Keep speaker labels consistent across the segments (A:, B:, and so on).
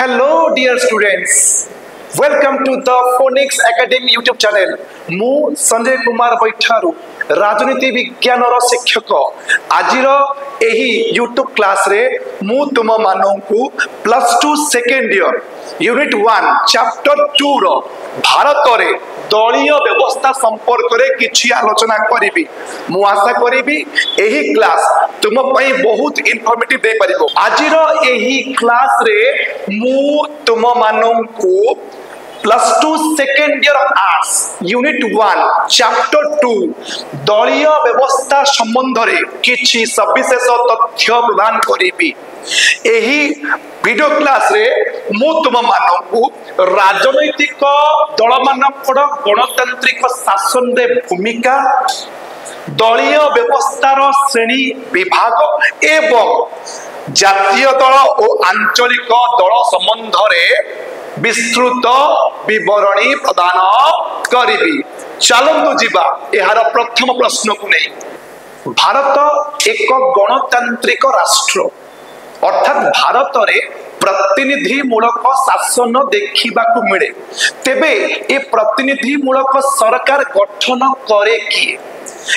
A: Hello, dear students. Welcome to the Phonics Academy YouTube channel. मु संजय कुमार बैठारू राजनीति विज्ञान शिक्षक आजिर एही यूट्यूब क्लास रे मु तुम मानू +2 सेकेंड ईयर यूनिट 1 चैप्टर 2 रो भारत रे दलीय व्यवस्था संपर्क रे किछि आलोचना करिबी। मु आशा करिबी एही क्लास तुम पई बहुत इन्फॉर्मेटिव दे परिबो। आजिर एही क्लास रे मु तुम मानू +2 second year arts unit 1 chapter 2 दलीय व्यवस्था संबंध रे किछि सविशेष तथ्य प्रदान करिबी। एही वीडियो क्लास रे मु तुम मानू राजनैतिक दल मानकर गणतांत्रिक शासन रे भूमिका, दलीय व्यवस्थार श्रेणी विभाग एवं जातीय दल और आंचलिक दल संबंध रे विस्तृत विवरणी प्रदान करिबी। चलंतु जीवा एहार प्रथम प्रश्न को नहीं। भारत एक गणतांत्रिक राष्ट्र अर्थात भारत रे प्रतिनिधि मूलक शासन देखा मिले। तेबे ए प्रतिनिधि मूलक सरकार गठन करे किए?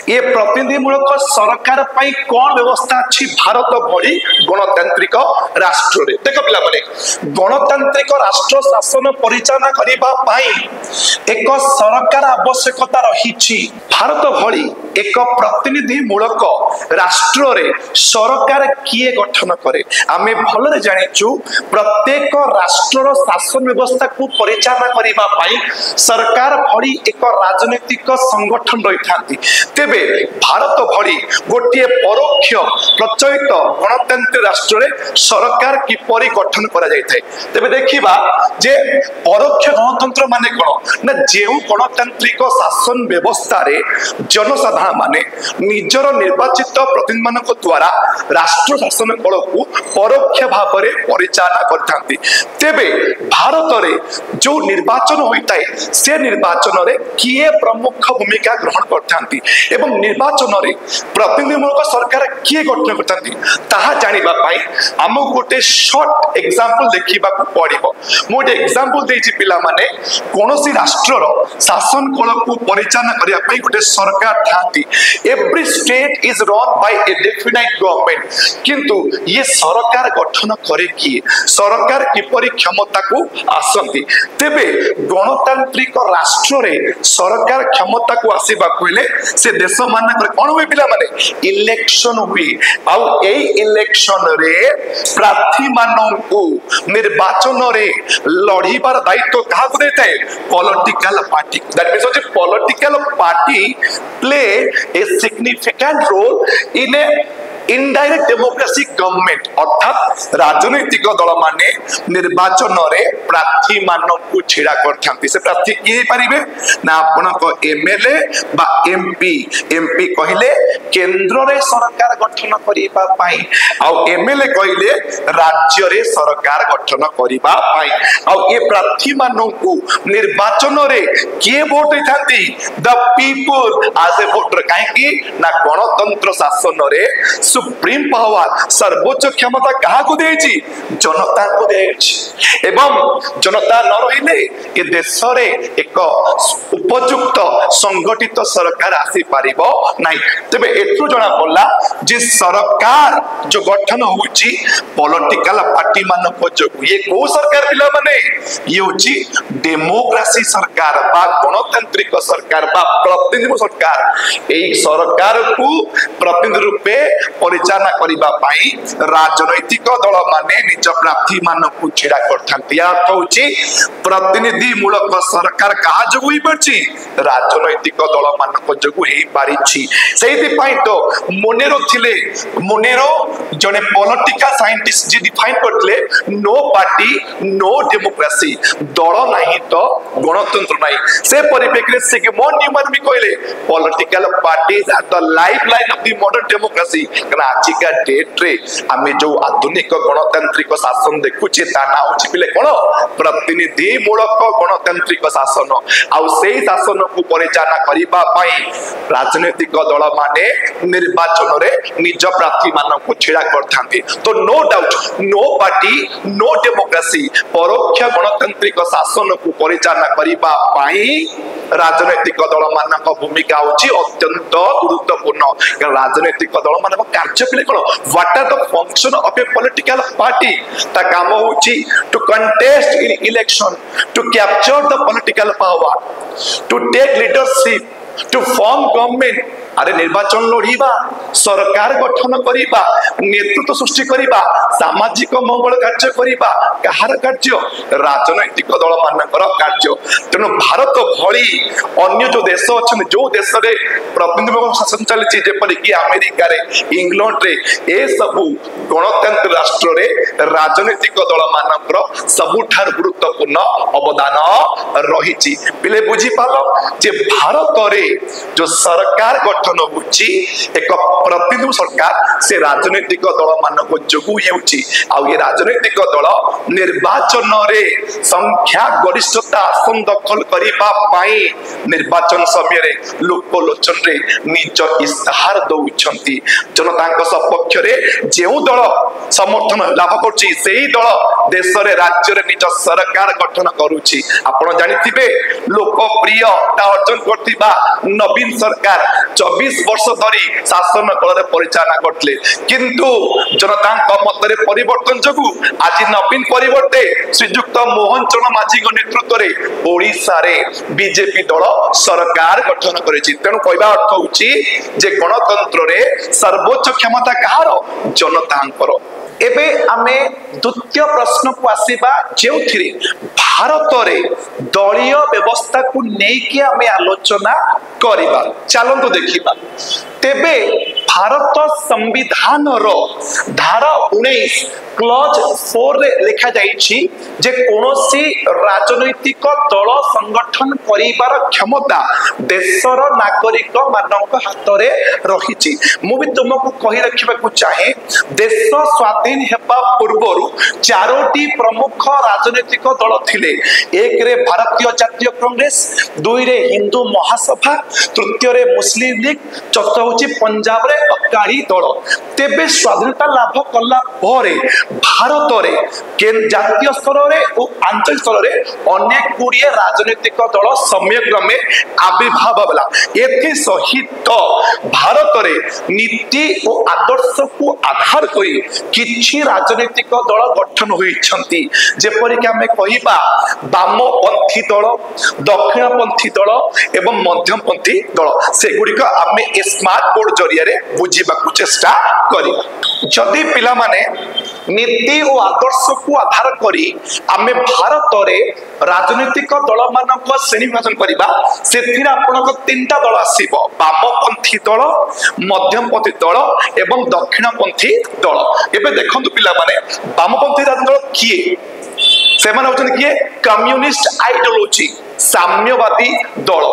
A: ये प्रतिनिधि मूलक सरकार पाई कौन व्यवस्था अच्छी भारत भली गणतांत्रिक राष्ट्र रे? देख पिला माने गणतांत्रिक राष्ट्र शासन परिचालना करिबा पाई एक सरकार आवश्यकता रही। भारत भली एक प्रतिनिधि मूलक राष्ट्र रे सरकार किए गठन करे? आमे भलरे जानिचु प्रत्येक राष्ट्र शासन व्यवस्था को परिचालना करिबा पाई सरकार भली एक राजनीतिक संगठन रही थांती। तेबे भारत भली गोटे परोक्ष प्रचलित गणतांत्रिक राष्ट्र रे सरकार किपरि गठन करा जाय थाए? तेबे देखिबा जे परोक्ष गणतंत्र माने कोन ना जेउ गणतांत्रिक शासन व्यवस्था रे जनसाधारण माने निजर निर्वाचित प्रतिनिधि मानक द्वारा राष्ट्र शासन कल को परोक्ष भाव में परिचालना करथांती। तेबे भारत रे जो निर्वाचन होइताय से निर्वाचन रे किए प्रमुख भूमिका ग्रहण करथांती एवं निर्वाचन रे प्रतिनिधिमूलक सरकार किए गठन करथांती ताहा जानिबा पाई हमहु गोटे शॉर्ट एग्जांपल देखिबा को पड़िबो। मु गोटे एग्जांपल देछि पिला माने कोनोसी राष्ट्र रो शासन कल को परिचालना करिया पाई गोटे सरकार थांती। Every state is run by a definite government, किंतु ये सरकार गठन करे किए? सरकार किपरि क्षमता को आसंती? तेबे गणतांत्रिक राष्ट्र रे सरकार क्षमता को आसीबा कोइले से देश मानकर कोन होई पिला माने इलेक्शन हुई। आउ ए इलेक्शन रे प्रार्थी माननकु निर्वाचन रे लढिबार दायित्व काहा को देताय? Political party. दैट मींस जे political party play a significant role in a indirect democracy government. अर्थात राजनीतिक दल माने निर्वाचन रे प्रार्थी मानकु छिड़ा करथांती। से प्रार्थी की परिबे ना आपनको एमएलए बा एमपी। एमपी कहिले केंद्र रे सरकार गठन करिबा पाई, आउ एमएलए कहिले राज्य रे सरकार गठन करिबा पाई। आउ ए प्रार्थी मानकु निर्वाचन रे के वोट देथांती? The people as a voter. काहे कि ना गणतंत्र शासन रे सुप्रीम पावर सर्वोच्च क्षमता कहा को देछि? जनता को देछि। एवं जनता न रहिले ए देश रे एक उपयुक्त संगठित सरकार आसी पारिबो नाही। तबे एतु जणा पड़ला जे सरकार जो गठन होउची पॉलिटिकल पार्टी मानको जो ये को सरकार पिला माने ये होची डेमोक्रेसी सरकार बा गणतांत्रिक सरकार बा प्रतिनिधि सरकार। एई सरकार को प्रतिनिधि रूपे परिचालना करिबा पाई राजनैतिक दल माने निज प्रार्थी मानकु छिड़ा करथांती। या कहूची प्रतिनिधि मूलक सरकार कहा जगु ही परछि? राजनैतिक दल मानक जगु ही पारिछि। सेहि पई तो मोनेरो थिले, मोनेरो जने पॉलिटिकल साइंटिस्ट जे डिफाइन करथले नो पार्टी नो डेमोक्रेसी। दल नाही तो गणतंत्र नाही। से परिप्रेक्षित से के मोन न्यूमन भी कहले political parties are the lifeline of the modern democracy. कारण आजिका डेट रे आम जो आधुनिक गणतांत्रिक शासन देखुचे ता ना होची पिले कोन प्रतिनिधि मूलक गणतांत्रिक शासन आउ सेही शासन को परिचालना करिबा पई राजनीतिक दल माने निर्वाचन रे निज प्रार्थी मान को छिड़ा करथांती। तो no doubt no party no democracy परोक्ष गणतांत्रिक शासन को परिचालना करिबा पई राजनीतिक दल मानक भूमिका होची अत्यंत गुरुत्वपूर्ण। राजनीतिक दल मानक कार्य पिले कोन what are the function of a political party ता काम होची to contest in election to capture the political power to take leadership to form government. अरे निर्वाचन लड़ीबा सरकार गठन करिबा नेतृत्व सृष्टि करिबा सामाजिक मंगल कार्य करिबा कहार कार्य राजनैतिक दल मानकर कार्य। तेणु भारत भली अन्य जो देश अच्छे जो देश रे प्रतिनिधि शासन चली जेपरि कि अमेरिका रे इंग्लैंड रे ए सबु गणतंत्र राष्ट्र रे राजनैतिक दल मानकर सबुठार गुरुत्वपूर्ण अवदान रही। पिले बुझी पाल जे भारत रे जो सरकार गठन होची एक प्रतिनिधि सरकार से राजनीतिक दल मानक जोगु हेउची आउ ये राजनीतिक दल निर्वाचन रे संख्या गरिष्ठता आसन दखल करिबा पाई निर्वाचन समय रे लोक लोचन रे निज इस्ताहार दउछंती। जनतांक सपक्ष रे जेउ दल समर्थन लाभ करची सेही दल देश रे राज्य रे निज सरकार गठन करूची। आपण जानिथिबे लोकप्रियता अर्जन करथिबा नवीन सरकार 24 वर्ष धरी शासन कल परिचालना करते किंतु जनता मत परिवर्तन जोगु आज नवीन परिवर्ते श्रीजुक्त मोहन चरण माझी नेतृत्व में ओडिशा रे बीजेपी दल सरकार गठन करेछि। तेणु कहबा अर्थ होछि जे गणतंत्र रे सर्वोच्च क्षमता कहार जनतांकर। एबे आमे द्वितीय प्रश्न को आसीबा जेउथिरे भारत रे दलीय व्यवस्था को नेकी आमे आलोचना करिबा। चलंतु देखिबा तेबे भारत संविधान रो धारा 19 क्लॉज 4 रे लिखा जाइछि जे कोनोसी राजनैतिक दल संगठन करिबार क्षमता देशर नागरिक मानक हाथ रे रहिछि। मु भी तुमको कहि रखिबा को चाहे देश स्वाधीन हेबा पूर्वरु चारोटी प्रमुख राजनैतिक दल थिले। एक रे भारतीय जातीय कांग्रेस, दुई रे हिंदू महासभा, तृतीय रे मुस्लिम लीग, चतुर्थ होछि पंजाब रे अकाली दल। तेबे स्वाधीनता लाभ कला परे भारत रे जातीय स्तर रे और आंचलिक स्तर रे अनेक गुड़िए राजनीतिक दल समयक्रमे आविर्भाव होला। एथि सहित भारत रे नीति और आदर्श को आधार करी किछि राजनीतिक दल गठन होइछंती। जेपरि कि हमें कहिबा वामपंथी दल, दक्षिणपंथी दल एवं मध्यमपंथी दल सेगुड़िक आम ए स्मार्ट बोर्ड जरिया रे बुझीबाकू चेष्टा करिबा। जदि पिला माने नीति और आदर्श को आधार करी आमे भारत रे राजनीतिक दल मानक श्रेणी विभाजन करिबा सेथिरा आपनक तीनटा दल आसीबो वामपंथी दल, मध्यमपंथी दल एवं दक्षिणपंथी दल। एबे देखंतु पिला माने वामपंथी दल किए से माने होचन किए कम्युनिस्ट आइडियोलॉजी साम्यवादी दल।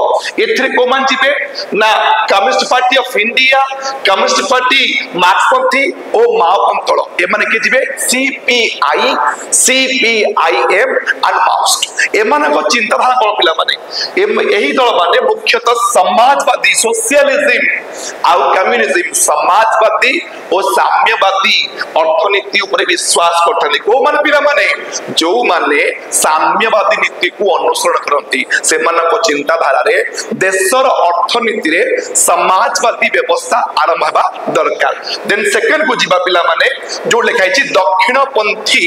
A: एथिरे को मान जिबे ना Communist Party of India, Communist Party मार्क्सपंथी और माओपंथी दल। ए माने के जिबे सीपीआई, सीपीआईएम एंड माओइस्ट। ए माने को चिंताधारा कोन पिला माने एही दल माने मुख्यतः समाजवादी सोशलिज्म आउ कम्युनिज्म समाजवादी और साम्यवादी अर्थनीति ऊपर विश्वास करथले। को माने पिला माने जो माने साम्यवादी नीति को अनुसरण करथि से मानको चिंताधारा रे देशर अर्थनीति रे समाजवादी व्यवस्था आरंभ हेबा दरकार। देन सेकंड को जीवा पिला माने जो लिखाइछि दक्षिणपंथी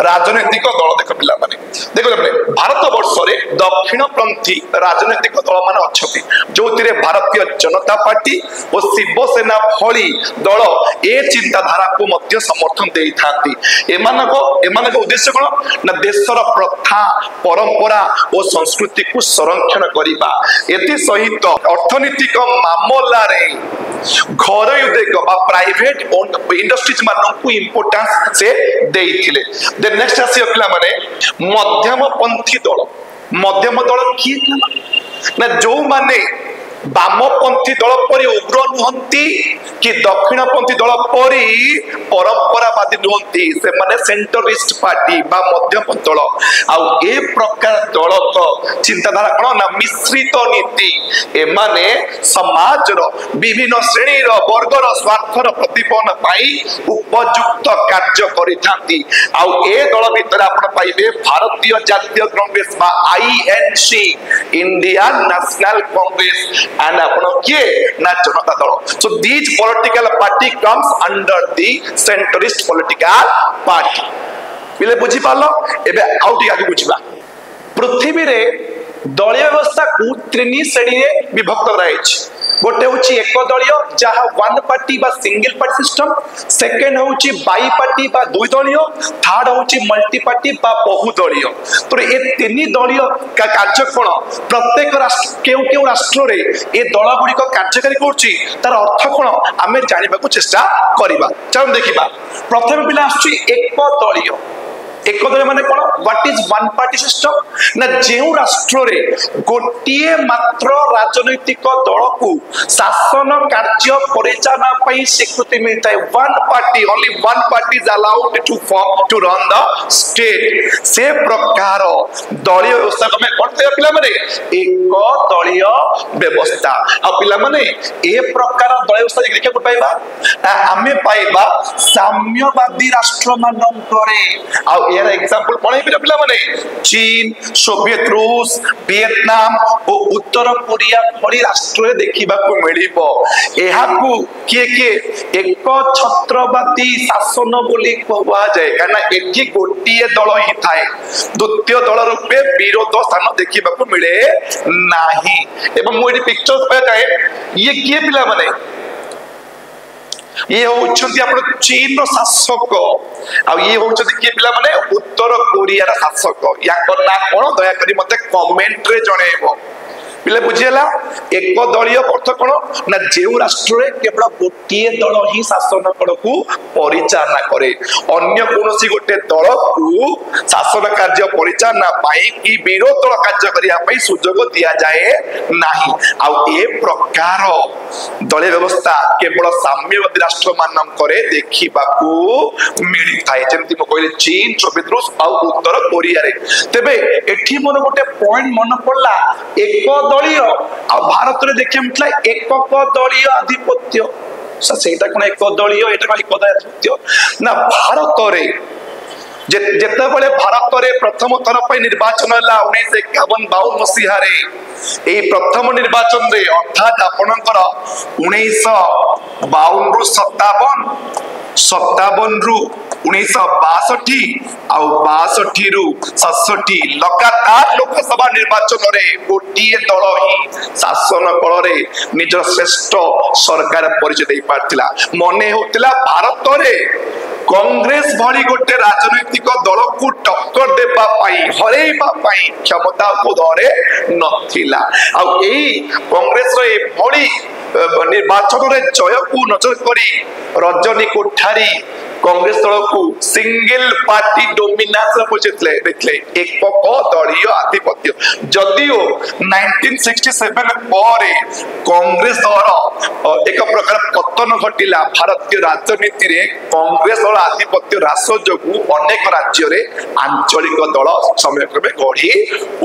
A: राजनीतिक दल। देख पिला माने देखो भारत वर्ष रे दक्षिणपंथी राजनीतिक दल माने अछथि जोतिरे भारतीय जनता पार्टी और शिवसेना भली दल ए चिंताधारा को मध्य समर्थन देई थांती। एमानको उद्देश्य कोन ना देशर प्रथा परंपरा और संस्कृति को संरक्षण करिबा। एति सहित अर्थनीतिक मामला रे घर उद्योग बा प्राइवेट इंडस्ट्रीज मानकू इंपोर्टेंस से देइथिले। देन नेक्स्ट आसी पिला माने मध्यमपंथी दल। मध्यम दल किए ना जो माने ବାମପନ୍ଥୀ ଦଳ ପରି ଉଗ୍ର ନୁହନ୍ତି କି ଦକ୍ଷିଣପନ୍ଥୀ ଦଳ ପରି ପରମ୍ପରାବାଦୀ ନୁହନ୍ତି, ସେମାନେ ସେଣ୍ଟରିଷ୍ଟ ପାର୍ଟି ବା ମଧ୍ୟପନ୍ଥୀ ଦଳ। ଆଉ ଏ ପ୍ରକାର ଦଳଙ୍କ ଚିନ୍ତାଧାରା କଣ ନା ମିଶ୍ରିତ ନୀତି। ଏମାନେ ସମାଜର ବିଭିନ୍ନ ଶ୍ରେଣୀର ବର୍ଗର ସ୍ୱାର୍ଥର ପ୍ରତିପନ୍ନ ପାଇଁ ଉପଯୁକ୍ତ କାର୍ଯ୍ୟ କରିଥାନ୍ତି। ଆଉ ଏ ଦଳ ଭିତରେ ଆପଣ ପାଇବେ ଭାରତୀୟ ଜାତୀୟ କଂଗ୍ରେସ ବା INC, Indian national Congress, and ଆପଣ କିଏ ନା ଜନତା ଦଳ। So these political party comes under the centrist political party। ପିଲେ ବୁଝି ପାରିଲ? ଏବେ ଆଉ ଟିକେ ଆगे ବୁଝିବା। ପୃଥିବୀରେ ଦଳୀୟ ବ୍ୟବସ୍ଥାକୁ ତିନି ଶ୍ରେଣୀରେ ବିଭକ୍ତ କରାଯାଇଛି। गोटे हूँ एक दलीय जहाँ वन पार्टी बा सिंगल पार्टी सिस्टम, सेकेंड हूँ बाई पार्टी बा दुई दलीय, थर्ड हूँ मल्टी पार्टी बा बहुदलीय। तो ये तीन दलीय कार्य कौन प्रत्येक राष्ट्र क्यों राष्ट्र रे ये दल गुड़िक कार्यकारी करुच्ची तार अर्थ कौन आम जानवा चेष्टा करवा। चलो देखा प्रथम पिला एक दलीय। एक दल माने कौन what is one party system ना जो राष्ट्र रे गोटिए मात्र राजनैतिक दल को शासन कार्य परिचालना पई स्वीकृति मिलता है। One party only one party is allowed to form to run the state. से प्रकार दलीय व्यवस्था को कौन कहते पिला माने एक दलीय व्यवस्था। आ पिला माने ए प्रकार दलीय व्यवस्था देखा को पाइबा आमे पाइबा साम्यवादी राष्ट्र मानकरे। आ यार एग्जांपल पढे पिला माने चीन, सोवियत रूस, वियतनाम और उत्तर कोरिया भली राष्ट्र देखा मिलिबो। एहाकू किए किए एक छत्रवादी शासन बोली कहवा जाए काना एठी गोटिए दल ही थाए, द्वितीय दल रूपे विरोध स्थान देखा मिले नाही। एवं मु एठी पिक्चर पे जाए ये किए पिला माने ये होउछंती आपण चीन रो शासक आ ये होउछंती के पिला माने उत्तर कोरिया रा शासक। या करना कोन दया करी मते कमेंट रे जणेबो। पिले बुझियला एक दलीय अर्थ कोन ना जेउ राष्ट्र रे केवल गोटिए दल ही शासन को परिचालना करे, अन्य कोनोसी गोटे दल को शासन कार्य परिचालना पाई कि विरोध कार्य करिया पई सुजोग दिया जाए नाही। आ ए प्रकार दलीय व्यवस्था केवल साम्यवादी राष्ट्र मानन करे देखिबाकू मिली थाए। जेमति म कहले चीन, सोवियत रूस आ उत्तर कोरिया रे। तबे एठी मोर गोटे पॉइंट मन पड़ला एक दलीय आ भारत रे देखिए मिटला एकक दलीय आधिपत्य। सेटा कोन एक दलीय एटा कोन एक आधिपत्य ना भारत रे जेते बळे भारत रे प्रथम थर पे निर्वाचन हला 1951-52 मसीहा रे। ए प्रथम निर्वाचन रे अर्थात आपनकर 1952 रु 57 रु 1962 आउ 62 रु 67 लगातार लोकसभा निर्वाचन रे गोटिए दल ही शासन कल रे निज श्रेष्ठ सरकार परिचय दे पारथिला। मने होतिला भारत रे कांग्रेस भली गोटे राजनैतिक दल को टक्कर देबा पाई हरेबा पाई क्षमता को धरे नथिला। आ एई कांग्रेस रे भली निर्वाचन रे जय को नजर करी रजनी कोठारी कांग्रेस दल को सिंगल पार्टी डोमिनेंस पहुंचले देखले एक दलीय आधिपत्य। जदियो 1967 पर कांग्रेस दल एक प्रकार पतन घटिला भारतीय राजनीति रे कांग्रेस दल आधिपत्य ह्रास जोगु अनेक राज्य रे आंचलिक दल समय क्रमे गढ़ी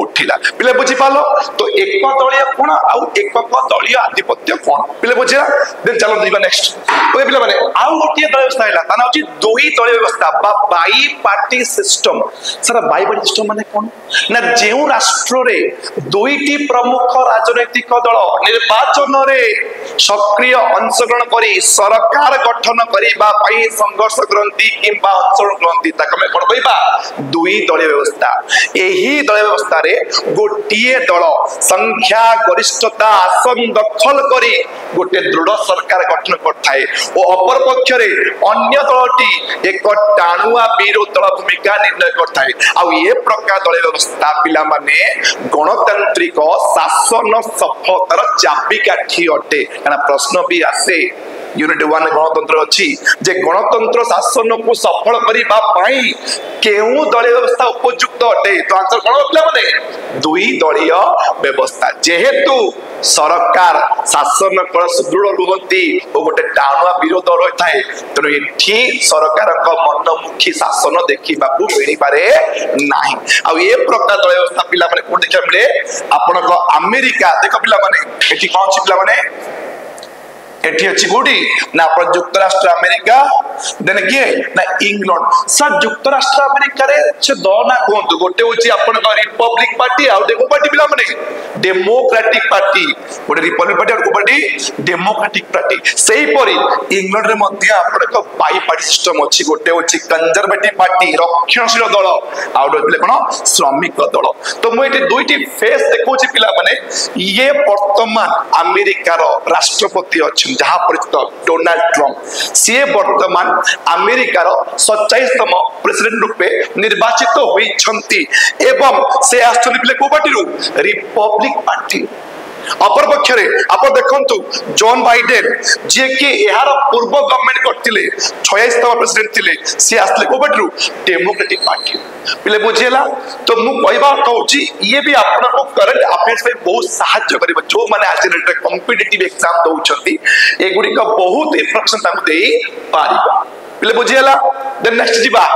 A: उठिला। पिले बुझी पालो तो एक दलीय कोन आउ एकक दलीय आधिपत्य कोन पिले बुझिला। देन चलो दिबा नेक्स्ट ओए पिले माने आउ गोटिए दलीय व्यवस्था हैला ताना होची दुई दलीय व्यवस्था बा बाई पार्टी सिस्टम। सारा बाई पार्टी सिस्टम माने कोन ना जेउ राष्ट्र रे दुईटी प्रमुख राजनैतिक दल निर्वाचन रे सक्रिय अंशग्रहण करी सरकार गठन करिबा पई संघर्ष करंती किंबा अंशग्रहण करंती ताके हम कोन कहबा दुई दलीय व्यवस्था। एही दलीय व्यवस्था रे गोटिए दल संख्या गरिष्ठता आसन दखल करी गोटे दृढ़ सरकार गठन करथाए ओ अपर पक्ष रे अन्य दलटी एक टाणुआ विरोध दल भूमिका निर्णय करथाए। आ ये प्रकार दलीय व्यवस्था पिला माने गणतांत्रिक शासन सफलतार चाबिकाठी अटे। काना प्रश्न भी आसे यूनिट 1 गणतंत्र अच्छी जे गणतंत्र शासन को सफल करबा पई केउ दलीय व्यवस्था उपयुक्त अटे तो आंसर कोन होतला माने दुई दलीय व्यवस्था जेहेतु सरकार शासन कल सुदृढ़ रुहंती और गोटे टाणुआ विरोध रही थाए तेणु एठी सरकार मनमुखी शासन देखा मिल पारे ना आ प्रकार दल व्यवस्था पिला कौन देखा मिले आपण अमेरिका देख पिला एठी कौन अच्छी पिला एठी अच्छी कोडी ना आपण युक्तराष्ट्र अमेरिका देन किए ना इंग्लैंड सर युक्तराष्ट्र अमेरिका रे से दो ना कोंतु गोटे होची आपण का रिपब्लिक पार्टी आ देखो पार्टी पिला माने डेमोक्रेटिक पार्टी गोटे रिपब्लिक पार्टी और पार्टी डेमोक्रेटिक पार्टी सेही परी इंग्लैंड रे मध्य आपण का बाई पार्टी सिस्टम अच्छी गोटे होची कंजर्वेटिव पार्टी रक्षणशील दल आ गोटे कोन श्रमिक दल तो मु एठी दुईटी फेस देखौची पिला माने ये वर्तमान अमेरिका रो राष्ट्रपति अछि जहाँ परिचित डोनाल्ड ट्रम्प सी वर्तमान अमेरिकार 27तम प्रेसिडेंट रूपे निर्वाचित होइछंती एवं से आस्तले को पार्टी रिपब्लिक पार्टी अपर पक्ष आप देखु जोन बाइडेन जे कि यार पूर्व गवर्नमेंट करथिले 26तम प्रेसिडेंट थिले सी आस्तले को पार्टी डेमोक्रेटिक पार्टी पिले बुझेला तो मु कहबा कहूची ये भी आपन को करंट अफेयर्स पे बहुत सहायता करिबा जो माने आज कॉम्पिटिटिव एग्जाम दउछंती ए गुडी का बहुत इंफॉर्मेशन ताकू देई पारिबा पिले बुझेला देन नेक्स्ट जीवा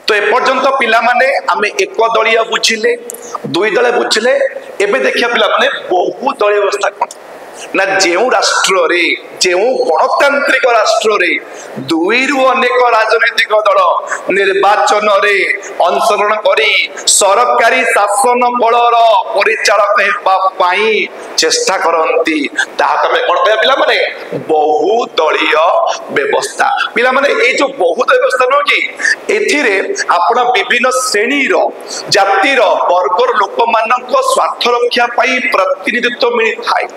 A: तो ए पर्यंत पिला माने आमे एक दलिया बुझिले दुई दले बुझिले एबे देखिया पिला माने बहु दलिय व्यवस्था कोन ना जेउ राष्ट्र रे जेउ गणतांत्रिक राष्ट्र रे दुई रु अनेक राजनीतिक दल निर्वाचन रे अंशग्रहण करी सरकारी शासन कलर परिचालक हेबा पई चेष्टा करंती ताहा तमे कोन कहया पिला माने बहु दलीय व्यवस्था पिला माने ए जो बहु दलीय व्यवस्था न कि एथिरे आपण विभिन्न श्रेणी रो जाति रो वर्गर लोक मानक स्वार्थ रक्षा पई प्रतिनिधित्व मिली थाई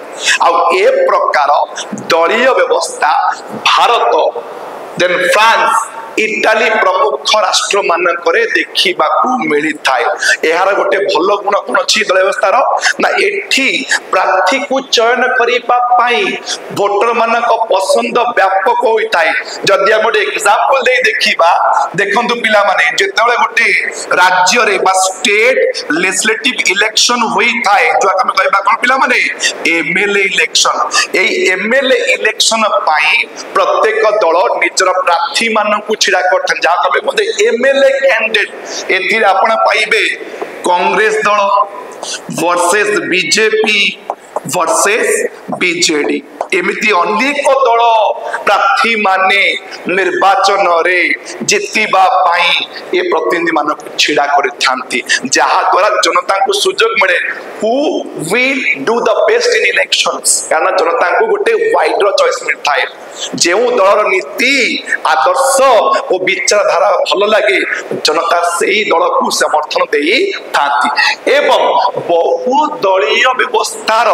A: आ ए प्रकार दलीय व्यवस्था भारत देन फ्रांस इटाली प्रमुख राष्ट्र मानक देखा मिली थाए यार गोटे भल गुण कौन अच्छी दल व्यवस्था ना एठी प्रार्थी को चयन करने भोटर मान पसंद व्यापक होता है जदि आम गोटे एग्जांपल दे देखा देखु पिला माने जेतेबेले गोटे राज्य रे बा स्टेट लेजिस्लेटिव इलेक्शन होता है जो आम कहबा कोन पिला माने एमएलए इलेक्शन ए एमएलए इलेक्शन पाई प्रत्येक दल निजर प्रार्थी मानक छिड़ा करथन जा कबे मते एमएलए कैंडिडेट एथिरे आपण पाइबे कांग्रेस दल वर्सेस बीजेपी वर्सेस बीजेडी एमिति अनेक दल प्रार्थी माने निर्वाचन रे जितिबा पाई ए प्रतिनिधि मानक छिड़ा करथांती जहा द्वारा जनता को सुजोग मिले who will do the best in elections कारण जनता को गोटे वाइडर चॉइस मिलता है जेउ दलर नीति आदर्श और विचारधारा भल लगे जनता सेही दल को समर्थन देई थांती एवं बहु दलीय व्यवस्थार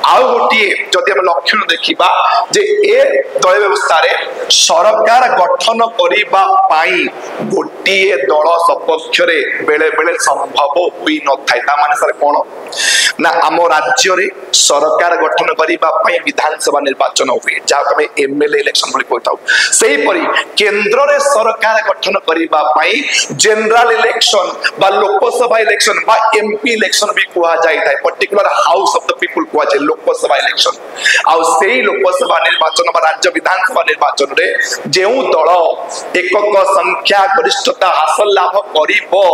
A: आउ गोटे जदि हम लक्षण देखा जे ए दल व्यवस्था रे सरकार गठन करिबा पाई गोटे दल सपक्ष रे बेले बेले संभव हुई न थाय ता माने सर कोन ना आम राज्य रे सरकार गठन करिबा पाई विधानसभा निर्वाचन हुए जा तमे एमएलए इलेक्शन भली कहताउ सेही परी केंद्र रे सरकार गठन करिबा पाई जनरल इलेक्शन बा लोकसभा इलेक्शन बा एमपी इलेक्शन भी कुआ जाय थाय particular house of the people कुआ जाय लोकसभा इलेक्शन आ सेही लोकसभा निर्वाचन बा राज्य विधानसभा निर्वाचन रे जेउ दल एकक संख्या गरिष्ठता हासिल लाभ करिवो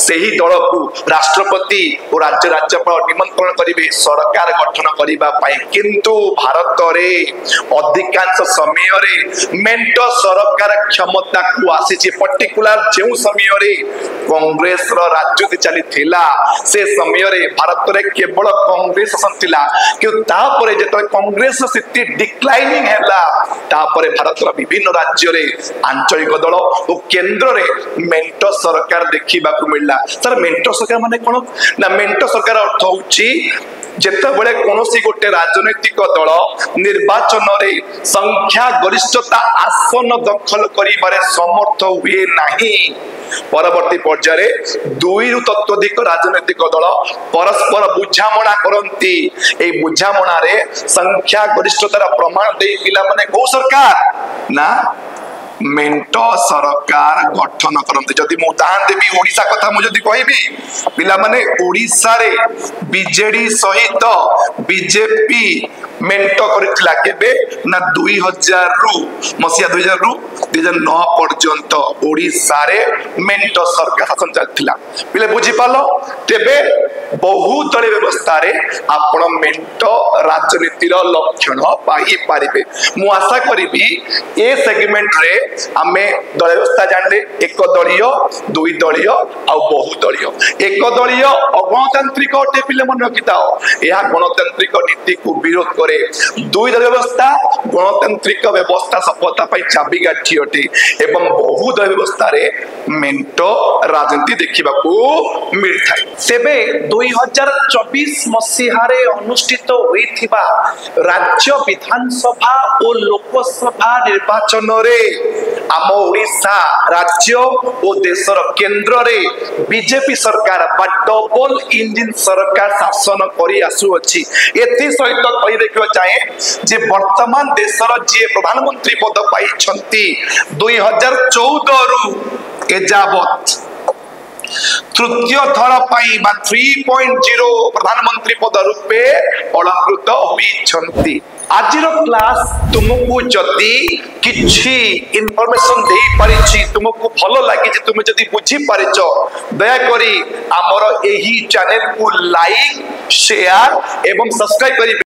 A: सेही दल को राष्ट्रपति और राज्य राज्यपाल निमंत्रण करिवे सरकार गठन करिबा पाई किंतु भारत रे अधिकांश समय रे मेंटो सरकार क्षमता को आसी पर्टिकुलर जेउ समय रे कांग्रेस रो राजनीति चली थिला से समय रे भारत रे केवल कांग्रेस संतिला कि तापरे जेतले कांग्रेस स्थिति डिक्लाइनिंग हैला तापरे भारत रो विभिन्न राज्य रे आंचलिक दल और केंद्र रे मेंटो सरकार देखिबा को मिलला सर मेंटो सरकार माने कोन ना मेंटो सरकार अर्थ होची जेतेबेले कोनोसी गोटे राजनैतिक दल निर्वाचन रे संख्या गरिष्ठता आसन दखल करिबारे समर्थ हुए नाही परवर्ती पर्याय दुई रु तत्वाधिक राजनैतिक दल परस्पर बुझामणा करती ए बुझामणा रे संख्या गरिष्ठतार प्रमाण दे पिला माने को सरकार ना मेंटो सरकार गठन करते जदि मु उदाहरण देवी ओडिशा कथा मु जदि कहबी पिला माने ओडिशा रे बीजेडी सहित बीजेपी मेंटो करथिला केबे ना 2000 रु मसिया 2000 रु 2009 पर्यंत ओडिशा रे मेंटो सरकार शासन चलथिला पिले बुझी पालो तेबे बहुत दल व्यवस्था रे आपण मेंटो राजनीतिर लक्षण पाई पारिबे मु आशा करिबी ए सेगमेंट रे आमे दल व्यवस्था जानले एक दलीय दुई दलीय आ बहु दलीय एक दलीय अगणतांत्रिक अटे पिले मन रखिताओ यह गणतांत्रिक नीति को विरोध करे दुई दल व्यवस्था गणतांत्रिक व्यवस्था सफलता पाई चाबिकाठी अटे एवं बहु दल व्यवस्था रे मेंटो राजनीति देखिबा को मिलथाय सेबे 2024 मसीहारे अनुष्ठित होइथिबा राज्य विधानसभा और लोकसभा निर्वाचन रे आम ओडिशा राज्य और देशर केंद्र रे बीजेपी सरकार बा डबल इंजिन सरकार शासन करी आसु अछि एथि सहित कहि देखियो चाहे जे वर्तमान देशर जे प्रधानमंत्री पद पाई छंती 2014 रु एजावत तृतीय थर पाई बा 3.0 प्रधानमंत्री पद रूपे अलंकृत होई आजिर क्लास तुमको जदि किछि इनफॉरमेशन दे परिछि तुमको भलो लागि जे तुम जदि बुझी परिछ दया करी हमर एही चैनल को लाइक शेयर एवं सब्सक्राइब करी।